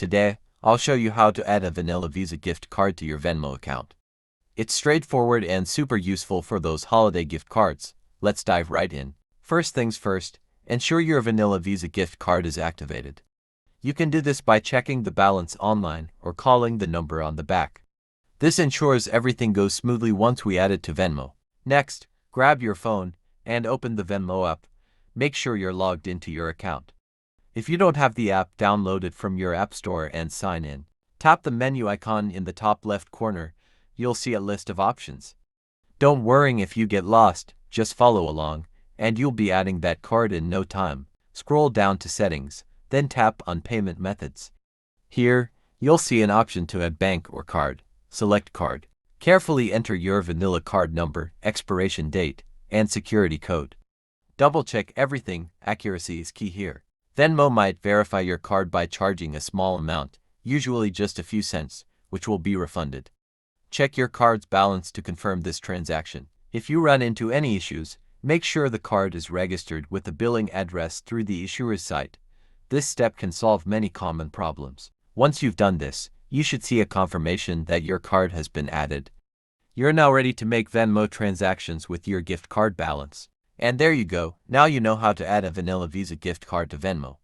Today, I'll show you how to add a vanilla Visa gift card to your Venmo account. It's straightforward and super useful for those holiday gift cards. Let's dive right in. First things first, ensure your vanilla Visa gift card is activated. You can do this by checking the balance online or calling the number on the back. This ensures everything goes smoothly once we add it to Venmo. Next, grab your phone and open the Venmo app. Make sure you're logged into your account. If you don't have the app, download it from your app store and sign in. Tap the menu icon in the top left corner. You'll see a list of options. Don't worry if you get lost, just follow along, and you'll be adding that card in no time. Scroll down to Settings, then tap on Payment Methods. Here, you'll see an option to add bank or card. Select Card. Carefully enter your vanilla card number, expiration date, and security code. Double-check everything, accuracy is key here. Venmo might verify your card by charging a small amount, usually just a few cents, which will be refunded. Check your card's balance to confirm this transaction. If you run into any issues, make sure the card is registered with the billing address through the issuer's site. This step can solve many common problems. Once you've done this, you should see a confirmation that your card has been added. You're now ready to make Venmo transactions with your gift card balance. And there you go, now you know how to add a vanilla Visa gift card to Venmo.